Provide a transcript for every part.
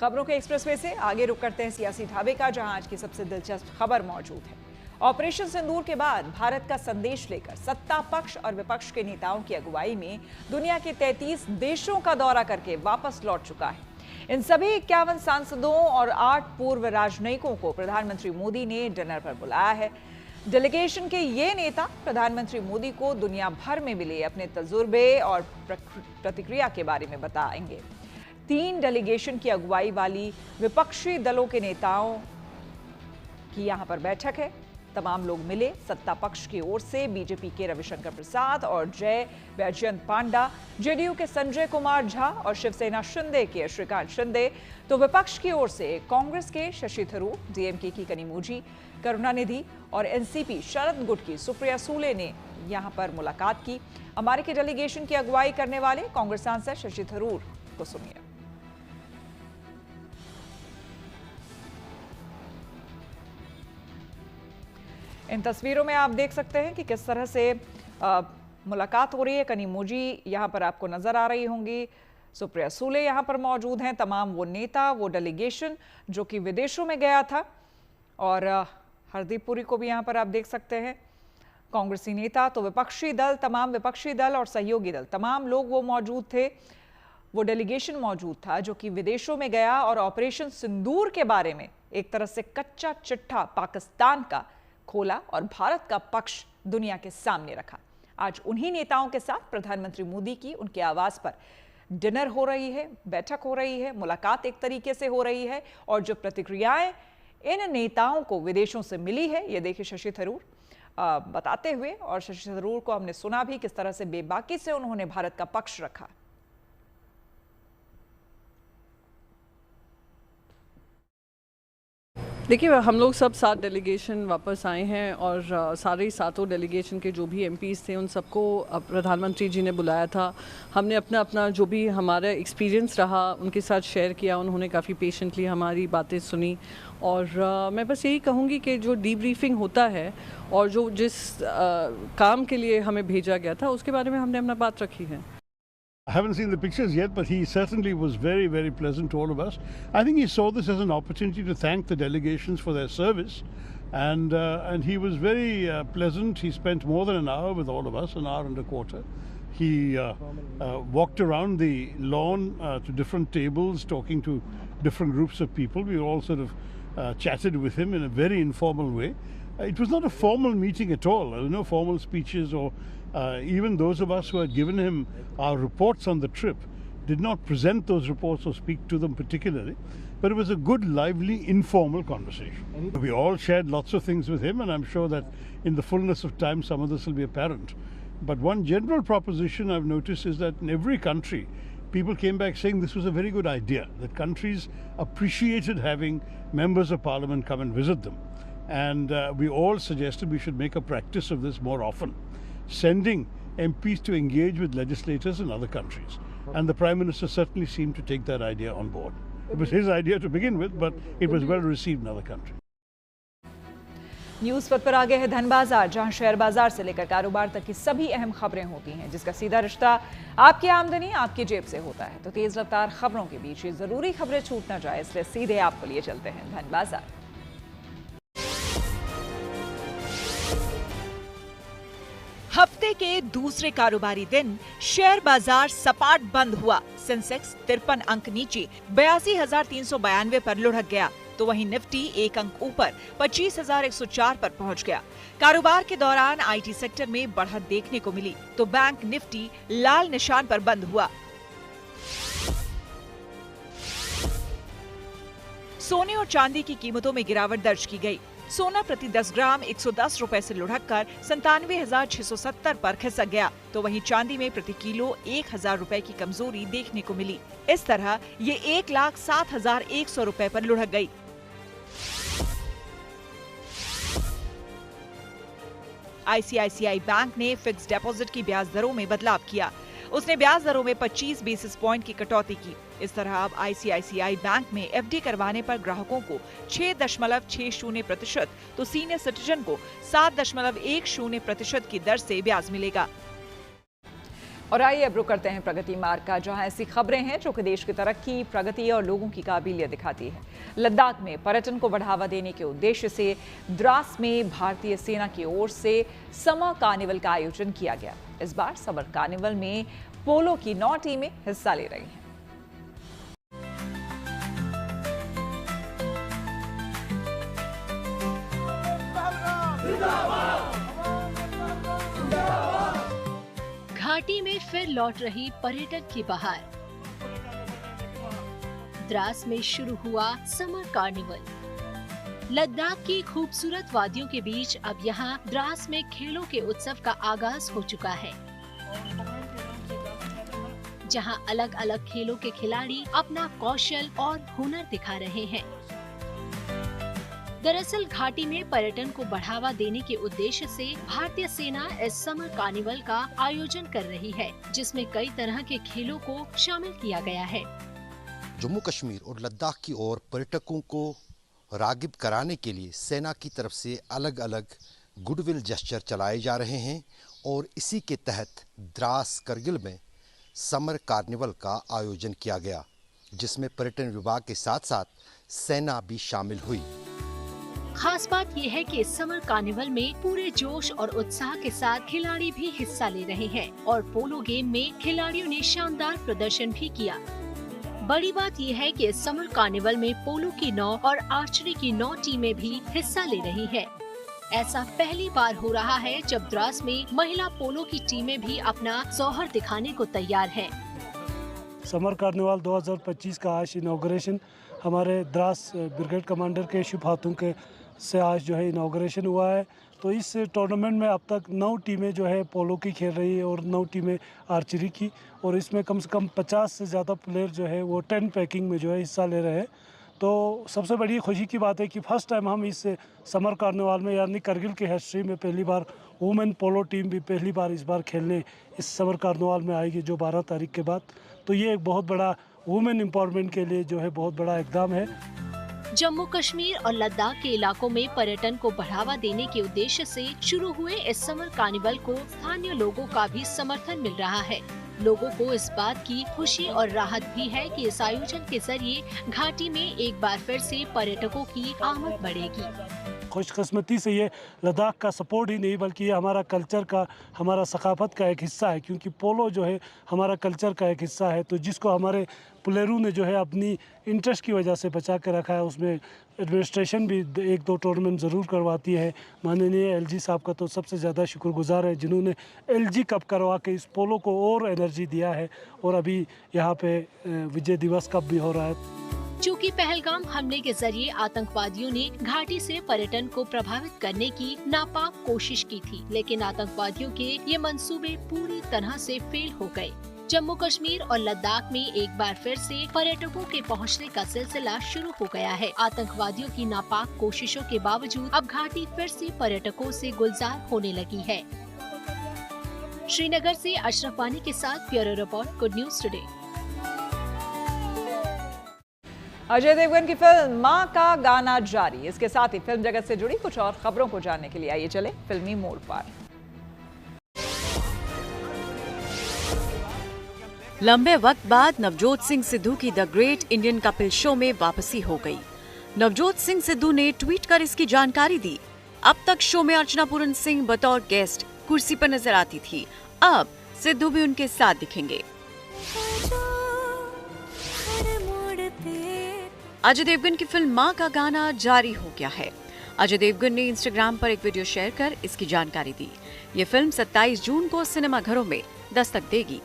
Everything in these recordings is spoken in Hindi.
खबरों के एक्सप्रेसवे से आगे रुक करते हैं सियासी ढाबे का, जहां आज की सबसे दिलचस्प खबर मौजूद है। ऑपरेशन सिंदूर के बाद भारत का संदेश लेकर सत्ता पक्ष और विपक्ष के नेताओं की अगुवाई में दुनिया के 33 देशों का दौरा करके वापस लौट चुका है। इन सभी 51 सांसदों और 8 पूर्व राजनयिकों को प्रधानमंत्री मोदी ने डिनर पर बुलाया है। डेलीगेशन के ये नेता प्रधानमंत्री मोदी को दुनिया भर में मिले अपने तजुर्बे और प्रतिक्रिया के बारे में बताएंगे। 3 डेलीगेशन की अगुवाई वाली विपक्षी दलों के नेताओं की यहां पर बैठक है। तमाम लोग मिले। सत्ता पक्ष की ओर से बीजेपी के रविशंकर प्रसाद और जय वैजयंत पांडा, जेडीयू के संजय कुमार झा और शिवसेना शिंदे के श्रीकांत शिंदे, तो विपक्ष की ओर से कांग्रेस के शशि थरूर, डीएमके की कनिमोझी, करुणानिधि और एनसीपी शरद गुट की सुप्रिया सूले ने यहां पर मुलाकात की। अमेरिकी डेलीगेशन की अगुवाई करने वाले कांग्रेस सांसद शशि थरूर को सुनिए। इन तस्वीरों में आप देख सकते हैं कि किस तरह से मुलाकात हो रही है। कनिमोझी यहाँ पर आपको नजर आ रही होंगी, सुप्रिया सूले यहाँ पर मौजूद हैं। तमाम वो नेता, वो डेलीगेशन जो कि विदेशों में गया था, और हरदीप पुरी को भी यहाँ पर आप देख सकते हैं, कांग्रेसी नेता। तो विपक्षी दल, तमाम विपक्षी दल और सहयोगी दल, तमाम लोग वो मौजूद थे। वो डेलीगेशन मौजूद था जो कि विदेशों में गया और ऑपरेशन सिंदूर के बारे में एक तरह से कच्चा चिट्ठा पाकिस्तान का खोला और भारत का पक्ष दुनिया के सामने रखा। आज उन्हीं नेताओं के साथ प्रधानमंत्री मोदी की उनके आवास पर डिनर हो रही है, बैठक हो रही है, मुलाकात एक तरीके से हो रही है। और जो प्रतिक्रियाएं इन नेताओं को विदेशों से मिली है, ये देखिए शशि थरूर बताते हुए, और शशि थरूर को हमने सुना भी किस तरह से बेबाकी से उन्होंने भारत का पक्ष रखा। देखिए, हम लोग सब 7 डेलीगेशन वापस आए हैं और सारे 7 डेलीगेशन के जो भी एमपीज़ थे उन सबको प्रधानमंत्री जी ने बुलाया था। हमने अपना जो भी हमारा एक्सपीरियंस रहा उनके साथ शेयर किया। उन्होंने काफ़ी पेशेंटली हमारी बातें सुनी। और मैं बस यही कहूँगी कि जो डीब्रीफिंग होता है और जो जिस काम के लिए हमें भेजा गया था उसके बारे में हमने अपना बात रखी है। I haven't seen the pictures yet, but he certainly was very, very pleasant to all of us. I think he saw this as an opportunity to thank the delegations for their service, and he was very pleasant. He spent more than an hour with all of us, an hour and a quarter. He walked around the lawn to different tables, talking to different groups of people. We all sort of chatted with him in a very informal way. It was not a formal meeting at all. There were no formal speeches, or even those of us who had given him our reports on the trip did not present those reports or speak to them particularly. But it was a good, lively, informal conversation. We all shared lots of things with him, and I'm sure that in the fullness of time some of this will be apparent. But one general proposition I've noticed is that in every country, people came back saying this was a very good idea, that countries appreciated having members of parliament come and visit them. And we all suggested we should make a practice of this more often, sending MPs to engage with legislators in other countries. And the Prime Minister certainly seemed to take that idea on board. It was his idea to begin with, but it was well received in other countries. News पर आगे है धन बाजार, जहां शेयर बाजार से लेकर कारोबार तक की सभी अहम खबरें होती हैं, जिसका सीधा रिश्ता आपकी आमदनी आपकी जेब से होता है। तो तेज रफ्तार खबरों के बीच ये जरूरी खबरें छूट ना जाए, इसलिए सीधे आपको लिए चलते हैं धन बाजार। हफ्ते के दूसरे कारोबारी दिन शेयर बाजार सपाट बंद हुआ। सेंसेक्स 53 अंक नीचे 82,392 पर लुढ़क गया, तो वहीं निफ्टी 1 अंक ऊपर 25,104 पर पहुंच गया। कारोबार के दौरान आईटी सेक्टर में बढ़त देखने को मिली, तो बैंक निफ्टी लाल निशान पर बंद हुआ। सोने और चांदी की कीमतों में गिरावट दर्ज की गई। सोना प्रति 10 ग्राम 110 रुपए से लुढ़ककर 97,670 पर खिसक गया, तो वहीं चांदी में प्रति किलो 1,000 रुपए की कमजोरी देखने को मिली। इस तरह ये 1,07,100 रुपए पर लुढ़क गई। आईसीआईसीआई बैंक ने फिक्स डिपॉजिट की ब्याज दरों में बदलाव किया। उसने ब्याज दरों में 25 बेसिस पॉइंट की कटौती की। इस तरह अब आईसीआईसीआई बैंक में एफडी करवाने पर ग्राहकों को 6.60% तो सीनियर सिटीजन को 7.10% की दर से ब्याज मिलेगा। और आइए अब रुक करते हैं प्रगति मार्ग का, जहां ऐसी खबरें हैं जो कि देश की तरक्की, प्रगति और लोगों की काबिलियत दिखाती है। लद्दाख में पर्यटन को बढ़ावा देने के उद्देश्य से द्रास में भारतीय सेना की ओर से समर कार्निवल का आयोजन किया गया। इस बार समर कार्निवल में पोलो की 9 टीमें हिस्सा ले रही हैं। घाटी में फिर लौट रही पर्यटन की बहार। द्रास में शुरू हुआ समर कार्निवल। लद्दाख की खूबसूरत वादियों के बीच अब यहाँ द्रास में खेलों के उत्सव का आगाज हो चुका है, जहाँ अलग अलग खेलों के खिलाड़ी अपना कौशल और हुनर दिखा रहे हैं। दरअसल घाटी में पर्यटन को बढ़ावा देने के उद्देश्य से भारतीय सेना इस समर कार्निवल का आयोजन कर रही है, जिसमें कई तरह के खेलों को शामिल किया गया है। जम्मू कश्मीर और लद्दाख की ओर पर्यटकों को रागिब कराने के लिए सेना की तरफ से अलग अलग गुडविल जेस्चर चलाए जा रहे हैं और इसी के तहत द्रास करगिल में समर कार्निवल का आयोजन किया गया, जिसमें पर्यटन विभाग के साथ साथ सेना भी शामिल हुई। खास बात यह है कि इस समर कार्निवल में पूरे जोश और उत्साह के साथ खिलाड़ी भी हिस्सा ले रहे हैं और पोलो गेम में खिलाड़ियों ने शानदार प्रदर्शन भी किया। बड़ी बात यह है कि इस समर कार्निवल में पोलो की 9 और आर्चरी की 9 टीमें भी हिस्सा ले रही हैं। ऐसा पहली बार हो रहा है जब द्रास में महिला पोलो की टीमें भी अपना जौहर दिखाने को तैयार हैं। समर कार्निवल 2025 का आज इनॉग्रेशन हमारे द्रास ब्रिगेड कमांडर के शुभ हाथों के से आज जो है इनॉग्रेशन हुआ है। तो इस टूर्नामेंट में अब तक 9 टीमें जो है पोलो की खेल रही है और 9 टीमें आर्चरी की, और इसमें कम से कम 50 से ज़्यादा प्लेयर जो है वो 10 पैकिंग में जो है हिस्सा ले रहे हैं। तो सबसे बड़ी खुशी की बात है कि फर्स्ट टाइम हम इस समर कार्निवल में, यानी करगिल की हिस्ट्री में पहली बार वुमेन पोलो टीम भी पहली बार इस बार खेलने इस समर कार्निवल में आएगी, जो 12 तारीख के बाद। तो ये एक बहुत बड़ा वुमेन एम्पावरमेंट के लिए जो है बहुत बड़ा इकदाम है। जम्मू कश्मीर और लद्दाख के इलाकों में पर्यटन को बढ़ावा देने के उद्देश्य से शुरू हुए इस समर कार्निवल को स्थानीय लोगों का भी समर्थन मिल रहा है। लोगों को इस बात की खुशी और राहत भी है कि इस आयोजन के जरिए घाटी में एक बार फिर से पर्यटकों की आमद बढ़ेगी। खुशकिस्मती से ये लद्दाख का सपोर्ट ही नहीं बल्कि ये हमारा कल्चर का, हमारा सकाफत का एक हिस्सा है, क्योंकि पोलो जो है हमारा कल्चर का एक हिस्सा है। तो जिसको हमारे प्लेयरों ने जो है अपनी इंटरेस्ट की वजह से बचा के रखा है, उसमें एडमिनिस्ट्रेशन भी 1-2 टूर्नामेंट ज़रूर करवाती है। माननीय एलजी साहब का तो सबसे ज़्यादा शुक्रगुजार है, जिन्होंने एलजी कप करवा के इस पोलो को और एनर्जी दिया है। और अभी यहाँ पे विजय दिवस कप भी हो रहा है। चूँकि पहलगाम हमले के जरिए आतंकवादियों ने घाटी से पर्यटन को प्रभावित करने की नापाक कोशिश की थी, लेकिन आतंकवादियों के ये मंसूबे पूरी तरह से फेल हो गए। जम्मू कश्मीर और लद्दाख में एक बार फिर से पर्यटकों के पहुंचने का सिलसिला शुरू हो गया है। आतंकवादियों की नापाक कोशिशों के बावजूद अब घाटी फिर से पर्यटकों से गुलजार होने लगी है। श्रीनगर से अशरफ वानी के साथ bureau report, Good News Today. Ajay Devgn की फिल्म मां का गाना जारी। इसके साथ ही फिल्म जगत से जुड़ी कुछ और खबरों को जानने के लिए आइए चले फिल्मी मोड़ पर। लंबे वक्त बाद नवजोत सिंह सिद्धू की the great Indian Kapil show में वापसी हो गई। नवजोत सिंह सिद्धू ने ट्वीट कर इसकी जानकारी दी। अब तक शो में अर्चना पूरन सिंह बतौर गेस्ट कुर्सी पर नजर आती थी, अब सिद्धू भी उनके साथ दिखेंगे। अजय देवगन की फिल्म मां का गाना जारी हो गया है। अजय देवगन ने इंस्टाग्राम पर एक वीडियो शेयर कर इसकी जानकारी दी। ये फिल्म 27 जून को सिनेमाघरों में दस्तक देगी।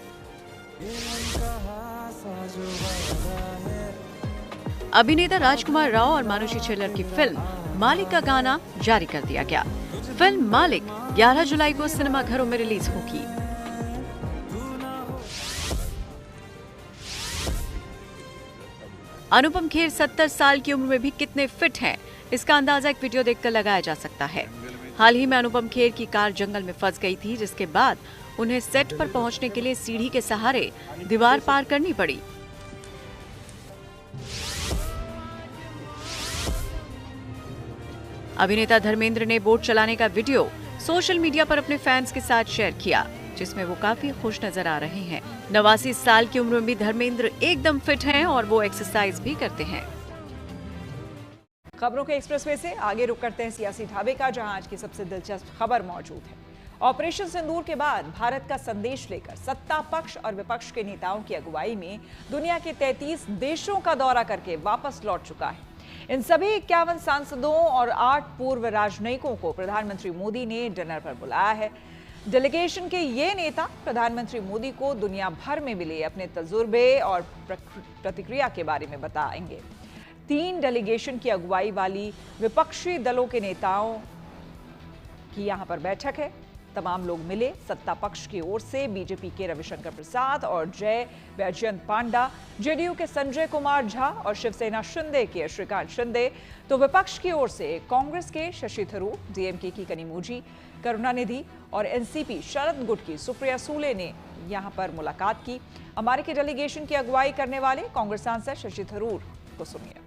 अभिनेता राजकुमार राव और मानुषी छिल्लर की फिल्म मालिक का गाना जारी कर दिया गया। फिल्म मालिक 11 जुलाई को सिनेमाघरों में रिलीज होगी। अनुपम खेर 70 साल की उम्र में भी कितने फिट हैं, इसका अंदाजा एक वीडियो देखकर लगाया जा सकता है। हाल ही में अनुपम खेर की कार जंगल में फंस गई थी, जिसके बाद उन्हें सेट पर पहुंचने के लिए सीढ़ी के सहारे दीवार पार करनी पड़ी। अभिनेता धर्मेंद्र ने बोट चलाने का वीडियो सोशल मीडिया पर अपने फैंस के साथ शेयर किया। जिसमें वो काफी खुश नजर आ रहे हैं। 89 साल की उम्र में भी धर्मेंद्र एकदम फिट हैं और वो एक्सरसाइज भी करते हैं। खबरों के एक्सप्रेसवे से आगे रुक करते हैं सियासी ढाबे का, जहां आज की सबसे दिलचस्प खबर मौजूद है। ऑपरेशन सिंदूर के बाद भारत का संदेश लेकर सत्ता पक्ष और विपक्ष के नेताओं की अगुवाई में दुनिया के 33 देशों का दौरा करके वापस लौट चुका है। इन सभी 51 सांसदों और 8 पूर्व राजनयिकों को प्रधानमंत्री मोदी ने डिनर पर बुलाया है। डेलीगेशन के ये नेता प्रधानमंत्री मोदी को दुनिया भर में मिले अपने तजुर्बे और प्रतिक्रिया के बारे में बताएंगे। 3 डेलीगेशन की अगुवाई वाली विपक्षी दलों के नेताओं की यहां पर बैठक है। तमाम लोग मिले। सत्ता पक्ष की ओर से बीजेपी के रविशंकर प्रसाद और जय वैजयंत पांडा, जेडीयू के संजय कुमार झा और शिवसेना शिंदे के श्रीकांत शिंदे, तो विपक्ष की ओर से कांग्रेस के शशि थरूर, डीएमके की कनिमोझी करुणानिधि और एनसीपी शरद गुट की सुप्रिया सूले ने यहां पर मुलाकात की। अमेरिकी डेलीगेशन की अगुवाई करने वाले कांग्रेस सांसद शशि थरूर को सुनिए।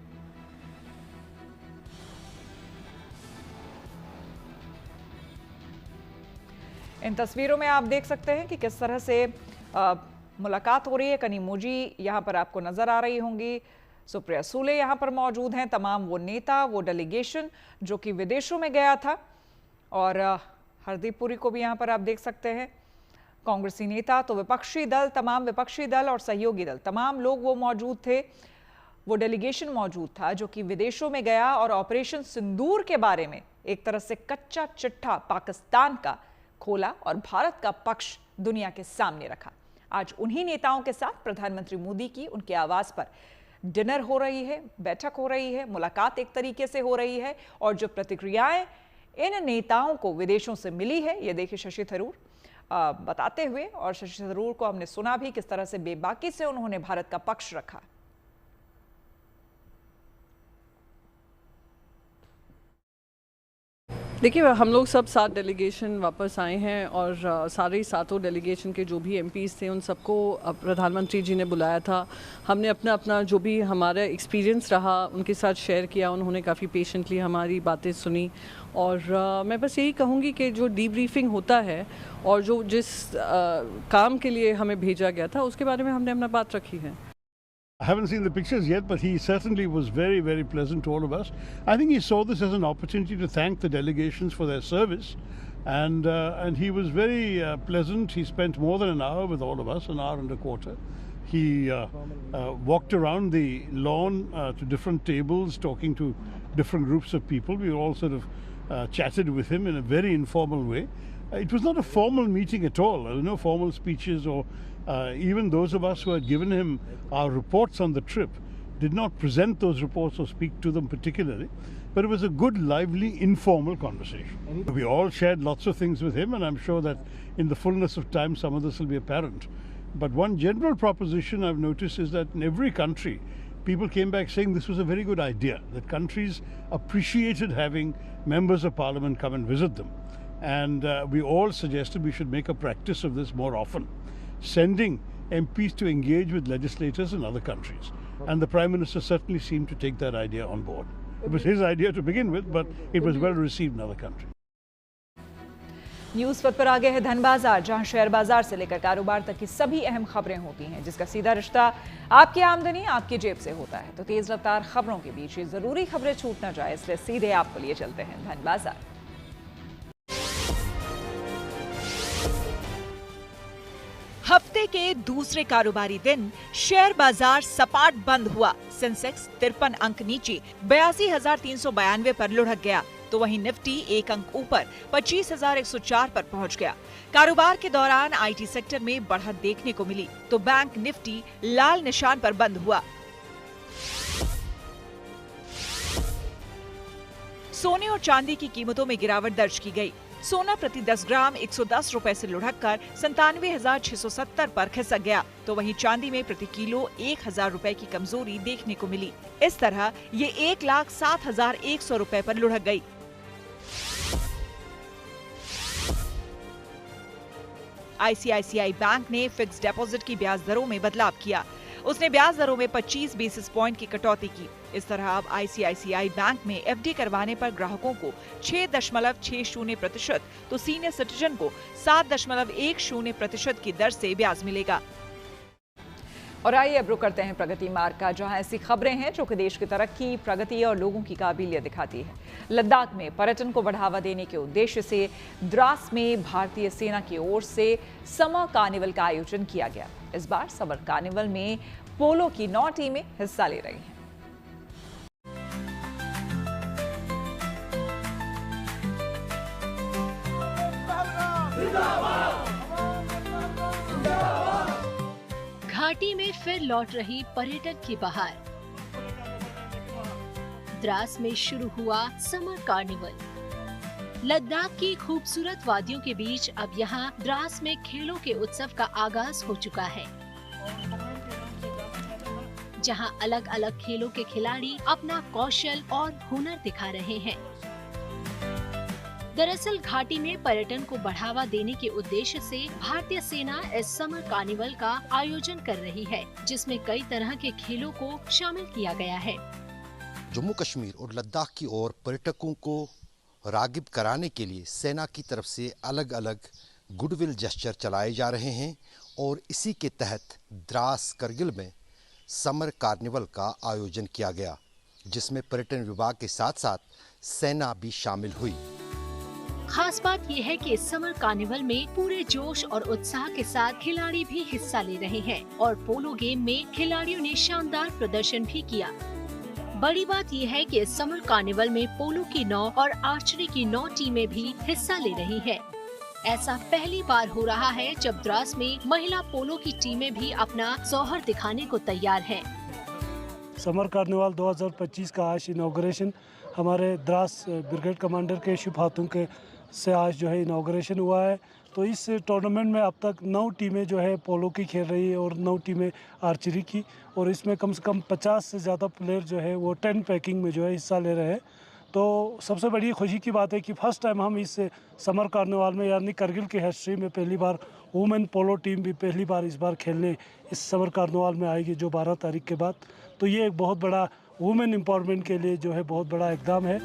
इन तस्वीरों में आप देख सकते हैं कि किस तरह से मुलाकात हो रही है। कनिमोझी यहाँ पर आपको नजर आ रही होंगी, सुप्रिया सूले यहाँ पर मौजूद हैं, तमाम वो नेता, वो डेलीगेशन जो कि विदेशों में गया था। और हरदीप पुरी को भी यहाँ पर आप देख सकते हैं, कांग्रेसी नेता। तो विपक्षी दल, तमाम विपक्षी दल और सहयोगी दल, तमाम लोग वो मौजूद थे। वो डेलीगेशन मौजूद था जो कि विदेशों में गया और ऑपरेशन सिंदूर के बारे में एक तरह से कच्चा चिट्ठा पाकिस्तान का खोला और भारत का पक्ष दुनिया के सामने रखा। आज उन्हीं नेताओं के साथ प्रधानमंत्री मोदी की उनके आवास पर डिनर हो रही है, बैठक हो रही है, मुलाकात एक तरीके से हो रही है। और जो प्रतिक्रियाएं इन नेताओं को विदेशों से मिली है, ये देखिए शशि थरूर बताते हुए। और शशि थरूर को हमने सुना भी किस तरह से बेबाकी से उन्होंने भारत का पक्ष रखा। देखिए, हम लोग सब 7 डेलीगेशन वापस आए हैं और सारे 7 डेलीगेशन के जो भी एमपीज़ थे उन सबको प्रधानमंत्री जी ने बुलाया था। हमने अपना जो भी हमारा एक्सपीरियंस रहा उनके साथ शेयर किया। उन्होंने काफ़ी पेशेंटली हमारी बातें सुनी। और मैं बस यही कहूँगी कि जो डीब्रीफिंग होता है और जो जिस काम के लिए हमें भेजा गया था उसके बारे में हमने अपना बात रखी है। I haven't seen the pictures yet, but he certainly was very, very pleasant to all of us. I think he saw this as an opportunity to thank the delegations for their service, and he was very pleasant. He spent more than an hour with all of us, an hour and a quarter. He walked around the lawn to different tables, talking to different groups of people. We all sort of chatted with him in a very informal way. It was not a formal meeting at all. There were no formal speeches or even those of us who had given him our reports on the trip did not present those reports or speak to them particularly, but it was a good, lively, informal conversation. We all shared lots of things with him, and I'm sure that in the fullness of time some of this will be apparent. But one general proposition I've noticed is that in every country, people came back saying this was a very good idea, that countries appreciated having members of parliament come and visit them. And we all suggested we should make a practice of this more often, sending MPs to engage with legislators in other countries. And the Prime Minister certainly seemed to take that idea on board. It was his idea to begin with, but it was well received in other countries. News पर आगे है धन बाजार, जहां शेयर बाजार से लेकर कारोबार तक की सभी अहम खबरें होती हैं, जिसका सीधा रिश्ता आपकी आमदनी आपकी जेब से होता है। तो तेज रफ्तार खबरों के बीच ये जरूरी खबरें छूट ना जाए, इसलिए सीधे आपको लिए चलते हैं धन बाजार। हफ्ते के दूसरे कारोबारी दिन शेयर बाजार सपाट बंद हुआ। सेंसेक्स 53 अंक नीचे 82,392 पर लुढ़क गया, तो वहीं निफ्टी 1 अंक ऊपर 25,104 पर पहुंच गया। कारोबार के दौरान आईटी सेक्टर में बढ़त देखने को मिली, तो बैंक निफ्टी लाल निशान पर बंद हुआ। सोने और चांदी की कीमतों में गिरावट दर्ज की गई। सोना प्रति 10 ग्राम 110 रुपए से लुढ़ककर 97,670 पर खिसक गया, तो वहीं चांदी में प्रति किलो 1,000 रुपए की कमजोरी देखने को मिली। इस तरह ये 1,07,100 रुपए पर लुढ़क गई। आईसीआईसीआई बैंक ने फिक्स डिपॉजिट की ब्याज दरों में बदलाव किया। उसने ब्याज दरों में 25 बेसिस पॉइंट की कटौती की। इस तरह अब ICICI बैंक में FD करवाने पर ग्राहकों को 6.60% तो सीनियर सिटीजन को 7.10% की दर से ब्याज मिलेगा। और आइए अब रुक करते हैं प्रगति मार्ग का, जहां ऐसी खबरें हैं जो कि देश की तरक्की, प्रगति और लोगों की काबिलियत दिखाती है। लद्दाख में पर्यटन को बढ़ावा देने के उद्देश्य से द्रास में भारतीय सेना की ओर से समर कार्निवल का आयोजन किया गया। इस बार समर कार्निवल में पोलो की 9 टीमें हिस्सा ले रही हैं। घाटी में फिर लौट रही पर्यटन की बहार। द्रास में शुरू हुआ समर कार्निवल। लद्दाख की खूबसूरत वादियों के बीच अब यहाँ द्रास में खेलों के उत्सव का आगाज हो चुका है, जहाँ अलग अलग खेलों के खिलाड़ी अपना कौशल और हुनर दिखा रहे हैं। दरअसल घाटी में पर्यटन को बढ़ावा देने के उद्देश्य से भारतीय सेना इस समर कार्निवल का आयोजन कर रही है, जिसमें कई तरह के खेलों को शामिल किया गया है। जम्मू कश्मीर और लद्दाख की ओर पर्यटकों को रागिब कराने के लिए सेना की तरफ से अलग अलग गुडविल जेस्चर चलाए जा रहे हैं और इसी के तहत द्रास करगिल में समर कार्निवल का आयोजन किया गया, जिसमें पर्यटन विभाग के साथ साथ सेना भी शामिल हुई। खास बात यह है कि इस समर कार्निवल में पूरे जोश और उत्साह के साथ खिलाड़ी भी हिस्सा ले रहे हैं और पोलो गेम में खिलाड़ियों ने शानदार प्रदर्शन भी किया। बड़ी बात यह है कि इस समर कार्निवल में पोलो की 9 और आर्चरी की 9 टीमें भी हिस्सा ले रही हैं। ऐसा पहली बार हो रहा है जब द्रास में महिला पोलो की टीमें भी अपना जौहर दिखाने को तैयार हैं। समर कार्निवल 2025 का आज इनॉग्रेशन हमारे द्रास ब्रिगेड कमांडर के शुभ हाथों के से आज जो है इनॉग्रेशन हुआ है। तो इस टूर्नामेंट में अब तक 9 टीमें जो है पोलो की खेल रही है और 9 टीमें आर्चरी की, और इसमें कम से कम 50 से ज़्यादा प्लेयर जो है वो 10 पैकिंग में जो है हिस्सा ले रहे हैं। तो सबसे बड़ी खुशी की बात है कि फर्स्ट टाइम हम इस समर कार्निवल में, यानी करगिल की हिस्ट्री में पहली बार वुमेन पोलो टीम भी पहली बार इस बार खेलने इस समर कार्निवल में आएगी, जो 12 तारीख के बाद। तो ये एक बहुत बड़ा वुमेन एम्पावरमेंट के लिए जो है बहुत बड़ा इकदाम है।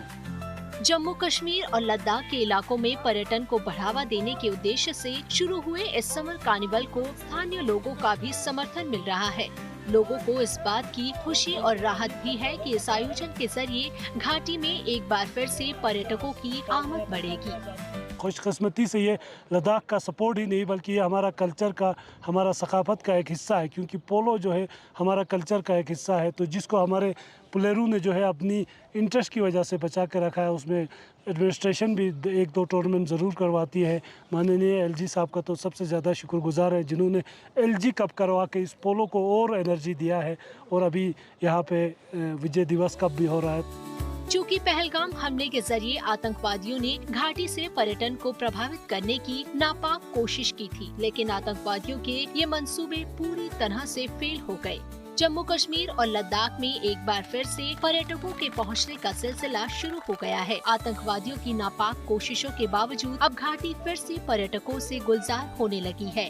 जम्मू कश्मीर और लद्दाख के इलाकों में पर्यटन को बढ़ावा देने के उद्देश्य से शुरू हुए इस समर कार्निवल को स्थानीय लोगों का भी समर्थन मिल रहा है। लोगों को इस बात की खुशी और राहत भी है कि इस आयोजन के जरिए घाटी में एक बार फिर से पर्यटकों की आमद बढ़ेगी। खुशकिस्मती से ये लद्दाख का सपोर्ट ही नहीं बल्कि ये हमारा कल्चर का, हमारा सकाफत का एक हिस्सा है, क्योंकि पोलो जो है हमारा कल्चर का एक हिस्सा है। तो जिसको हमारे प्लेयरों ने जो है अपनी इंटरेस्ट की वजह से बचा के रखा है, उसमें एडमिनिस्ट्रेशन भी 1-2 टूर्नामेंट ज़रूर करवाती है। माननीय LG साहब का तो सबसे ज़्यादा शुक्रगुजार है, जिन्होंने LG कप करवा के इस पोलो को और एनर्जी दिया है। और अभी यहाँ पे विजय दिवस कप भी हो रहा है। चूँकि पहलगाम हमले के जरिए आतंकवादियों ने घाटी से पर्यटन को प्रभावित करने की नापाक कोशिश की थी, लेकिन आतंकवादियों के ये मंसूबे पूरी तरह से फेल हो गए। जम्मू कश्मीर और लद्दाख में एक बार फिर से पर्यटकों के पहुंचने का सिलसिला शुरू हो गया है। आतंकवादियों की नापाक कोशिशों के बावजूद अब घाटी फिर से पर्यटकों से गुलजार होने लगी है।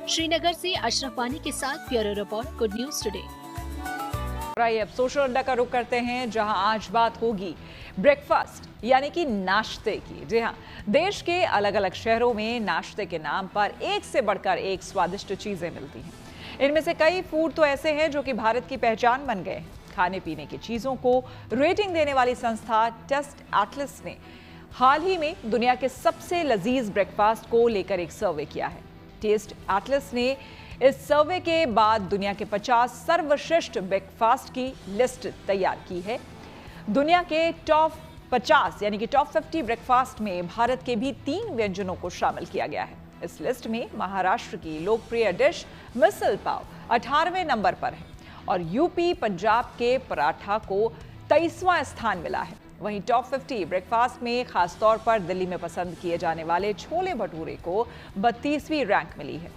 श्रीनगर से अशरफ वानी के साथ bureau report, Good News today. अब सोशल अड्डा का रुख करते हैं, जहां आज बात होगी ब्रेकफास्ट यानी कि नाश्ते की। जी हाँ, देश के अलग अलग शहरों में नाश्ते के नाम पर एक से बढ़कर एक स्वादिष्ट चीजें मिलती हैं। इनमें से कई फूड तो ऐसे हैं जो कि भारत की पहचान बन गए हैं। खाने पीने की चीजों को रेटिंग देने वाली संस्था टेस्ट एटलस ने हाल ही में दुनिया के सबसे लजीज ब्रेकफास्ट को लेकर एक सर्वे किया है। टेस्ट एटलस ने इस सर्वे के बाद दुनिया के 50 सर्वश्रेष्ठ ब्रेकफास्ट की लिस्ट तैयार की है। दुनिया के टॉप 50 यानी कि टॉप 50 ब्रेकफास्ट में भारत के भी 3 व्यंजनों को शामिल किया गया है। इस लिस्ट में महाराष्ट्र की लोकप्रिय डिश मिसल पाव 18वें नंबर पर है और यूपी पंजाब के पराठा को 23वां स्थान मिला है। वहीं टॉप 50 ब्रेकफास्ट में खासतौर पर दिल्ली में पसंद किए जाने वाले छोले भटूरे को 32वीं रैंक मिली है।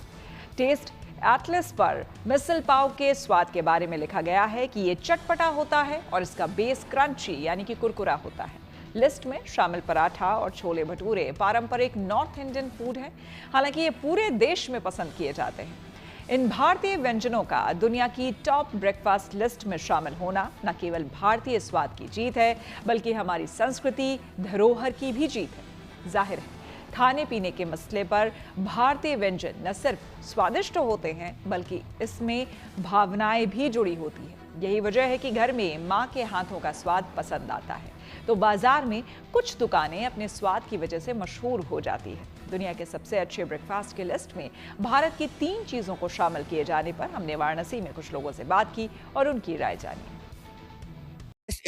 टेस्ट एटलस पर मिसल पाव के स्वाद के बारे में लिखा गया है कि ये चटपटा होता है और इसका बेस क्रंची यानी कि कुरकुरा होता है। लिस्ट में शामिल पराठा और छोले भटूरे पारंपरिक नॉर्थ इंडियन फूड है। हालांकि ये पूरे देश में पसंद किए जाते हैं। इन भारतीय व्यंजनों का दुनिया की टॉप ब्रेकफास्ट लिस्ट में शामिल होना न केवल भारतीय स्वाद की जीत है, बल्कि हमारी संस्कृति, धरोहर की भी जीत है। जाहिर है, खाने पीने के मसले पर भारतीय व्यंजन न सिर्फ स्वादिष्ट होते हैं, बल्कि इसमें भावनाएं भी जुड़ी होती हैं। यही वजह है कि घर में माँ के हाथों का स्वाद पसंद आता है, तो बाजार में कुछ दुकानें अपने स्वाद की वजह से मशहूर हो जाती हैं। दुनिया के सबसे अच्छे ब्रेकफास्ट की लिस्ट में भारत की 3 चीजों को शामिल किए जाने पर हमने वाराणसी में कुछ लोगों से बात की और उनकी राय जानी।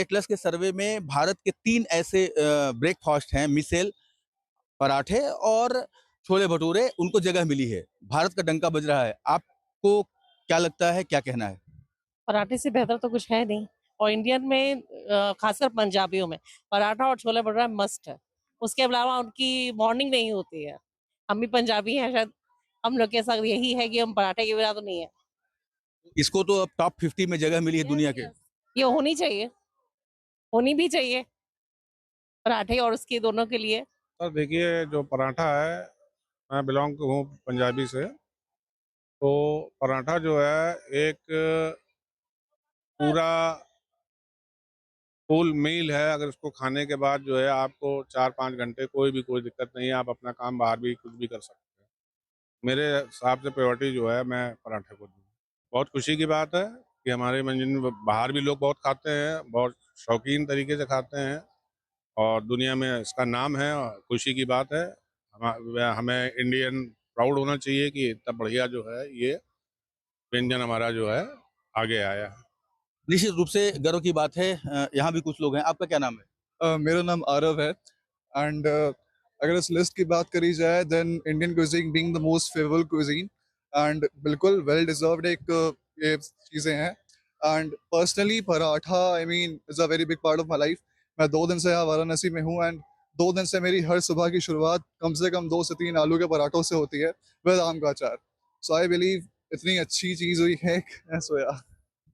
एटलस के सर्वे में भारत के 3 ऐसे ब्रेकफास्ट हैं, मिसेल, पराठे और छोले भटूरे, उनको जगह मिली है। भारत का डंका बज रहा है। आपको क्या लगता है, क्या कहना है? पराठे से बेहतर तो कुछ है नहीं, और इंडियन में खासकर पंजाबियों में पराठा और छोले भटूरा मस्ट है। उसके अलावा उनकी मॉर्निंग नहीं होती है। हम भी पंजाबी हैं, शायद हम लोग के साथ यही है कि हम पराठे के बिना तो नहीं है। इसको तो अब टॉप 50 में जगह मिली है दुनिया के। ये होनी चाहिए, होनी भी चाहिए पराठे और उसके दोनों के लिए। सर देखिए, जो पराठा है, मैं बिलोंग हूँ पंजाबी से, तो पराठा जो है एक पूरा फुल मील है। अगर उसको खाने के बाद जो है आपको 4-5 घंटे कोई दिक्कत नहीं है, आप अपना काम बाहर भी कुछ भी कर सकते हैं। मेरे हिसाब से प्रायोरिटी जो है मैं पराठे को दूँ। बहुत खुशी की बात है कि हमारे मंजिल बाहर भी लोग बहुत खाते हैं, बहुत शौकीन तरीके से खाते हैं और दुनिया में इसका नाम है और खुशी की बात है। हमें इंडियन प्राउड होना चाहिए कि इतना बढ़िया जो है ये व्यंजन हमारा जो है आगे आया है। निश्चित रूप से गर्व की बात है। यहाँ भी कुछ लोग हैं। आपका क्या नाम है? मेरा नाम आरव है एंड अगर इस लिस्ट की बात करी जाए then Indian cuisine being the most favourable cuisine and बिल्कुल वेल डिजर्व्ड एक ये चीज़ें हैं। And personally paratha I mean is a very big part of my life. मैं 2 दिन से यहाँ वाराणसी में हूँ एंड 2 दिन से मेरी हर सुबह की शुरुआत कम से कम 2 से 3 आलू के पराठों से होती है विद आम का अचार। सो आई बिलीव इतनी अच्छी चीज़ हुई है सोया।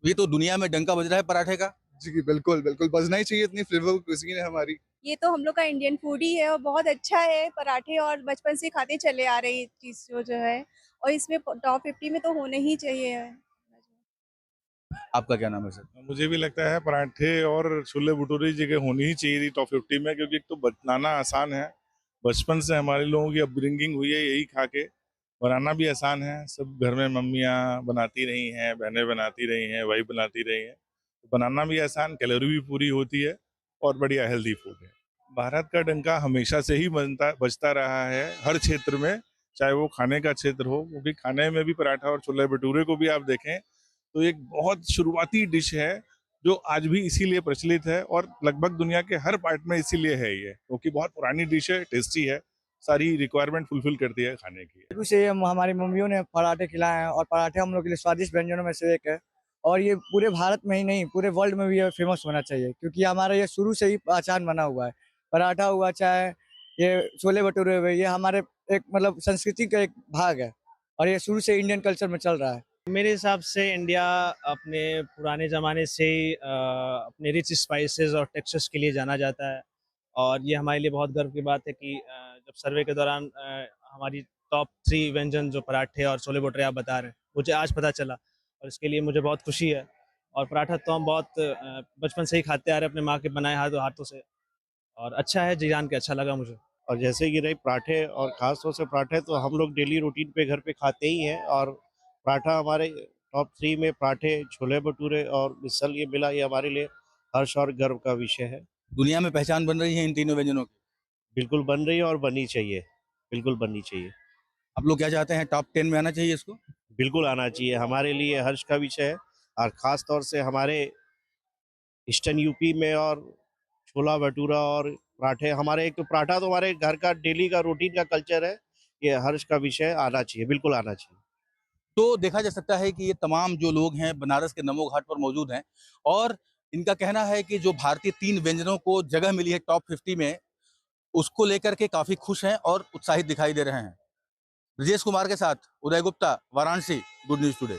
ये तो दुनिया में डंका बज रहा है पराठे का। जी बिल्कुल बिल्कुल बजना ही चाहिए, इतनी फ्लेवरफुल कुजीन है हमारी। ये तो हम लोग का इंडियन फूड ही है और बहुत अच्छा है पराठे, और बचपन से खाते चले आ रहे हैं चीज जो है, और इसमें टॉप 50 में तो होने ही चाहिए। आपका क्या नाम है सर? मुझे भी लगता है पराठे और छोले भटूरे जगह होनी ही चाहिए थी टॉप 50 में, क्योंकि एक तो बनाना आसान है। बचपन से हमारे लोगों की अपब्रिंगिंग हुई है यही खा के। बनाना भी आसान है, सब घर में मम्मियाँ बनाती रही हैं, बहनें बनाती रही हैं, वाइफ बनाती रही हैं, तो बनाना भी आसान, कैलोरी भी पूरी होती है और बढ़िया हेल्दी फूड है। भारत का डंका हमेशा से ही बजता रहा है हर क्षेत्र में, चाहे वो खाने का क्षेत्र हो, क्योंकि खाने में भी पराठा और छोले भटूरे को भी आप देखें तो एक बहुत शुरुआती डिश है जो आज भी इसीलिए प्रचलित है और लगभग दुनिया के हर पार्ट में इसीलिए है ये, क्योंकि बहुत पुरानी डिश है, टेस्टी है, सारी रिक्वायरमेंट फुलफिल करती है खाने की। शुरू से हमारी मम्मियों ने पराठे खिलाए हैं और पराठे हम लोग के लिए स्वादिष्ट व्यंजनों में से एक है, और ये पूरे भारत में ही नहीं पूरे वर्ल्ड में भी ये फेमस होना चाहिए, क्योंकि हमारा ये शुरू से ही पहचान बना हुआ है। पराठा हुआ चाहे ये छोले भटूरे हुए, ये हमारे एक मतलब संस्कृति का एक भाग है और ये शुरू से इंडियन कल्चर में चल रहा है। मेरे हिसाब से इंडिया अपने पुराने ज़माने से अपने रिच स्पाइसेस और टेक्सचर्स के लिए जाना जाता है, और ये हमारे लिए बहुत गर्व की बात है कि जब सर्वे के दौरान हमारी टॉप 3 व्यंजन जो पराठे और छोले भटूरे आप बता रहे हैं, मुझे आज पता चला और इसके लिए मुझे बहुत खुशी है। और पराठा तो हम बहुत बचपन से ही खाते आ रहे हैं अपने माँ के बनाए हाथों से, और अच्छा है जी, जान के अच्छा लगा मुझे। और जैसे कि रही पराठे और ख़ास तौर से पराठे तो हम लोग डेली रूटीन पे घर पे खाते ही हैं, और पराठा हमारे टॉप 3 में पराठे, छोले भटूरे और मिसल ये मिला, ये हमारे लिए हर्ष और गर्व का विषय है। दुनिया में पहचान बन रही है इन तीनों व्यंजनों की। बिल्कुल बन रही है और बननी चाहिए, बिल्कुल बननी चाहिए। आप लोग क्या चाहते हैं, टॉप 10 में आना चाहिए इसको? बिल्कुल आना चाहिए, हमारे लिए हर्ष का विषय है, और ख़ास तौर से हमारे ईस्टर्न यूपी में और छोला भटूरा और पराठे, हमारे एक तो पराठा तो हमारे घर का डेली का रूटीन का कल्चर है, ये हर्ष का विषय आना चाहिए, बिल्कुल आना चाहिए। तो देखा जा सकता है कि ये तमाम जो लोग हैं बनारस के नमो घाट पर मौजूद हैं, और इनका कहना है कि जो भारतीय 3 व्यंजनों को जगह मिली है टॉप 50 में, उसको लेकर के काफ़ी खुश हैं और उत्साहित दिखाई दे रहे हैं। ब्रजेश कुमार के साथ Uday Gupta, Varanasi, good news today.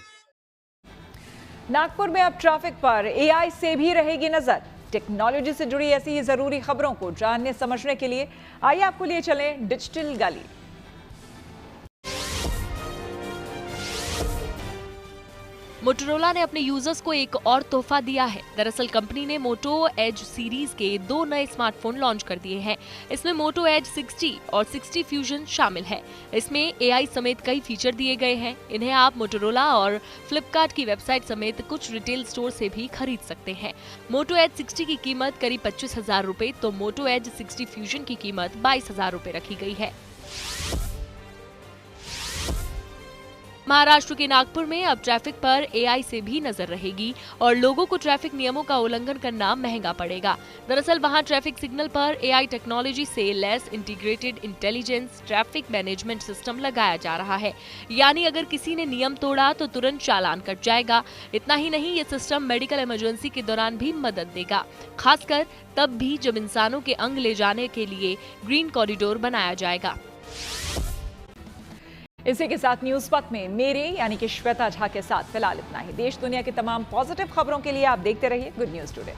Nagpur में अब ट्रैफिक पर एआई से भी रहेगी नजर। टेक्नोलॉजी से जुड़ी ऐसी ही जरूरी खबरों को जानने समझने के लिए आइए आपको लिए चलें डिजिटल गली। मोटोरोला ने अपने यूजर्स को एक और तोहफा दिया है। दरअसल कंपनी ने मोटो एज सीरीज के 2 नए स्मार्टफोन लॉन्च कर दिए हैं। इसमें मोटो एज 60 और 60 फ्यूजन शामिल है। इसमें AI समेत कई फीचर दिए गए हैं। इन्हें आप मोटोरोला और फ्लिपकार्ट की वेबसाइट समेत कुछ रिटेल स्टोर से भी खरीद सकते हैं। मोटो एज 60 की कीमत करीब 25,000 रुपए तो मोटो एज 60 फ्यूजन की कीमत 22,000 रुपए रखी गई है। महाराष्ट्र के नागपुर में अब ट्रैफिक पर AI से भी नजर रहेगी और लोगों को ट्रैफिक नियमों का उल्लंघन करना महंगा पड़ेगा। दरअसल वहां ट्रैफिक सिग्नल पर AI टेक्नोलॉजी से लैस integrated intelligence traffic management system लगाया जा रहा है। यानी अगर किसी ने नियम तोड़ा तो तुरंत चालान कट जाएगा। इतना ही नहीं, ये सिस्टम मेडिकल इमरजेंसी के दौरान भी मदद देगा, खासकर तब भी जब इंसानों के अंग ले जाने के लिए ग्रीन कॉरिडोर बनाया जाएगा। इसी के साथ न्यूज पथ में मेरे यानी कि श्वेता झा के साथ फिलहाल इतना ही। देश दुनिया की तमाम पॉजिटिव खबरों के लिए आप देखते रहिए गुड न्यूज टुडे।